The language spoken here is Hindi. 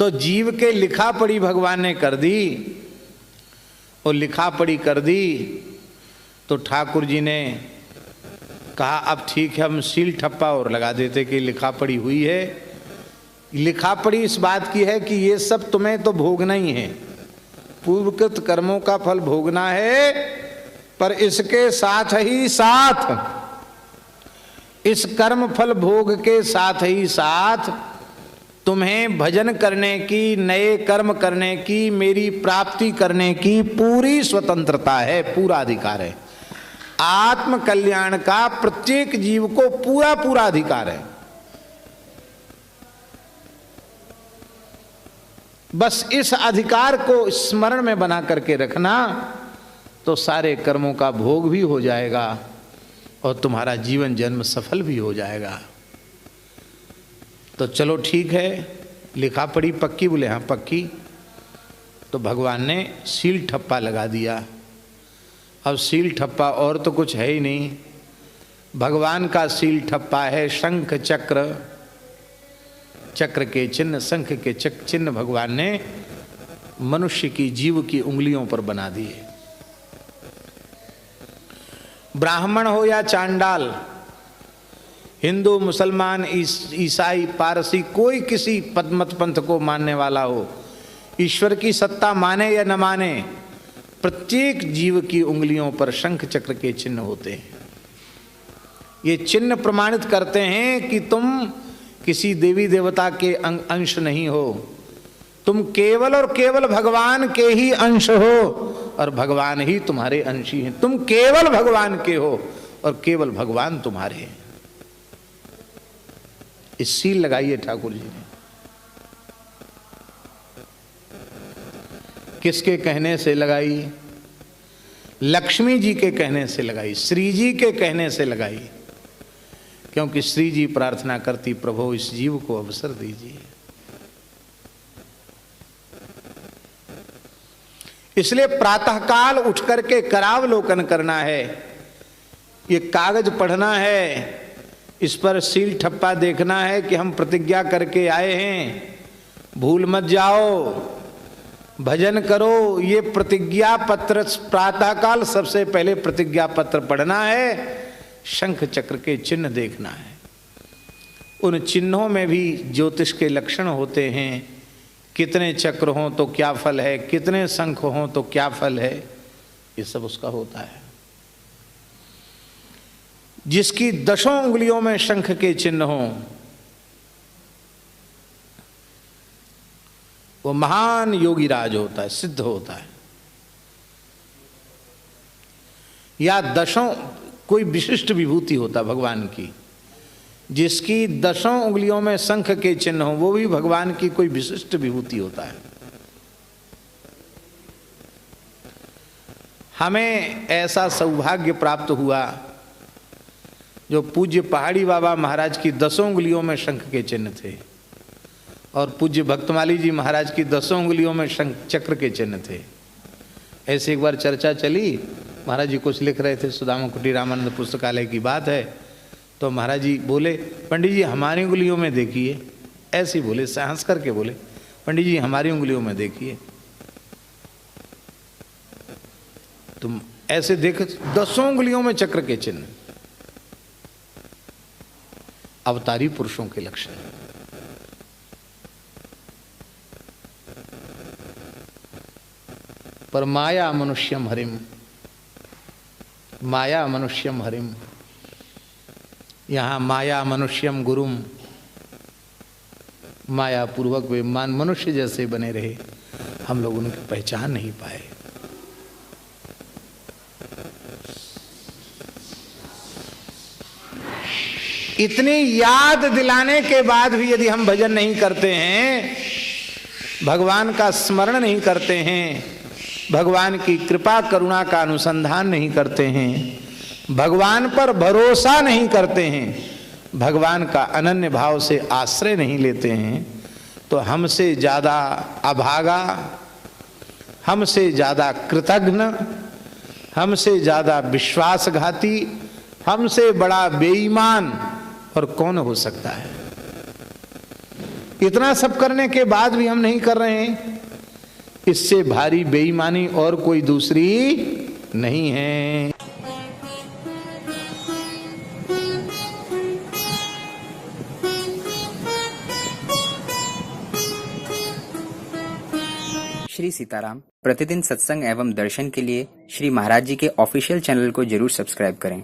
तो जीव के लिखा पढ़ी भगवान ने कर दी, और लिखा पढ़ी कर दी तो ठाकुर जी ने कहा अब ठीक है, हम सील ठप्पा और लगा देते कि लिखा पढ़ी हुई है। लिखा पढ़ी इस बात की है कि ये सब तुम्हें तो भोगना ही है, पूर्वकृत कर्मों का फल भोगना है, पर इसके साथ ही साथ, इस कर्म फल भोग के साथ ही साथ तुम्हें भजन करने की, नए कर्म करने की, मेरी प्राप्ति करने की पूरी स्वतंत्रता है, पूरा अधिकार है। आत्म कल्याण का प्रत्येक जीव को पूरा पूरा अधिकार है। बस इस अधिकार को स्मरण में बना करके रखना, तो सारे कर्मों का भोग भी हो जाएगा और तुम्हारा जीवन जन्म सफल भी हो जाएगा। तो चलो ठीक है, लिखा पढ़ी पक्की? बोले हाँ पक्की। तो भगवान ने सील ठप्पा लगा दिया। अब सील ठप्पा और तो कुछ है ही नहीं, भगवान का सील ठप्पा है शंख चक्र, चक्र के चिन्ह, शंख के चिन्ह भगवान ने मनुष्य की, जीव की उंगलियों पर बना दिए। ब्राह्मण हो या चांडाल, हिंदू, मुसलमान, ईसाई, पारसी, कोई किसी मत पंथ को मानने वाला हो, ईश्वर की सत्ता माने या न माने, प्रत्येक जीव की उंगलियों पर शंख चक्र के चिन्ह होते हैं। ये चिन्ह प्रमाणित करते हैं कि तुम किसी देवी देवता के अंश नहीं हो, तुम केवल और केवल भगवान के ही अंश हो और भगवान ही तुम्हारे अंशी हैं। तुम केवल भगवान के हो और केवल भगवान तुम्हारे हैं। इस सील लगाइए ठाकुर जी ने। किसके कहने से लगाई? लक्ष्मी जी के कहने से लगाई, श्री जी के कहने से लगाई, क्योंकि श्री जी प्रार्थना करती, प्रभु इस जीव को अवसर दीजिए। इसलिए प्रातःकाल उठ करके करावलोकन करना है, ये कागज पढ़ना है, इस पर सील ठप्पा देखना है कि हम प्रतिज्ञा करके आए हैं, भूल मत जाओ, भजन करो। ये प्रतिज्ञा पत्र प्रातःकाल सबसे पहले प्रतिज्ञा पत्र पढ़ना है, शंख चक्र के चिन्ह देखना है। उन चिन्हों में भी ज्योतिष के लक्षण होते हैं, कितने चक्र हों तो क्या फल है, कितने शंख हों तो क्या फल है, ये सब उसका होता है। जिसकी 10 उंगलियों में शंख के चिन्ह हों वो महान योगी राज होता है, सिद्ध होता है। या 10 कोई विशिष्ट विभूति होता है भगवान की, जिसकी 10 उंगलियों में शंख के चिन्ह हो वो भी भगवान की कोई विशिष्ट विभूति होता है। हमें ऐसा सौभाग्य प्राप्त हुआ जो पूज्य पहाड़ी बाबा महाराज की 10 उंगलियों में शंख के चिन्ह थे और पूज्य भक्तमाली जी महाराज की 10 उंगलियों में शंख चक्र के चिन्ह थे। ऐसे एक बार चर्चा चली, महाराज जी कुछ लिख रहे थे, सुदामा कुटीर रामानंद पुस्तकालय की बात है, तो महाराज जी बोले, पंडित जी हमारी उंगलियों में देखिए, ऐसे ही बोले, हंस करके बोले, पंडित जी हमारी उंगलियों में देखिए। तुम ऐसे देख, 10 उंगलियों में चक्र के चिन्ह, अवतारी पुरुषों के लक्षण। पर माया मनुष्यम हरिम, माया मनुष्यम हरिम, यहाँ माया मनुष्यम गुरुम, माया पूर्वक वे मनुष्य जैसे बने रहे, हम लोग उनकी पहचान नहीं पाए। इतनी याद दिलाने के बाद भी यदि हम भजन नहीं करते हैं, भगवान का स्मरण नहीं करते हैं, भगवान की कृपा करुणा का अनुसंधान नहीं करते हैं, भगवान पर भरोसा नहीं करते हैं, भगवान का अनन्य भाव से आश्रय नहीं लेते हैं, तो हमसे ज़्यादा अभागा, हमसे ज़्यादा कृतघ्न, हमसे ज़्यादा विश्वासघाती, हमसे बड़ा बेईमान और कौन हो सकता है। इतना सब करने के बाद भी हम नहीं कर रहे हैं, इससे भारी बेईमानी और कोई दूसरी नहीं है। श्री सीताराम प्रतिदिन सत्संग एवं दर्शन के लिए श्री महाराज जी के ऑफिशियल चैनल को जरूर सब्सक्राइब करें।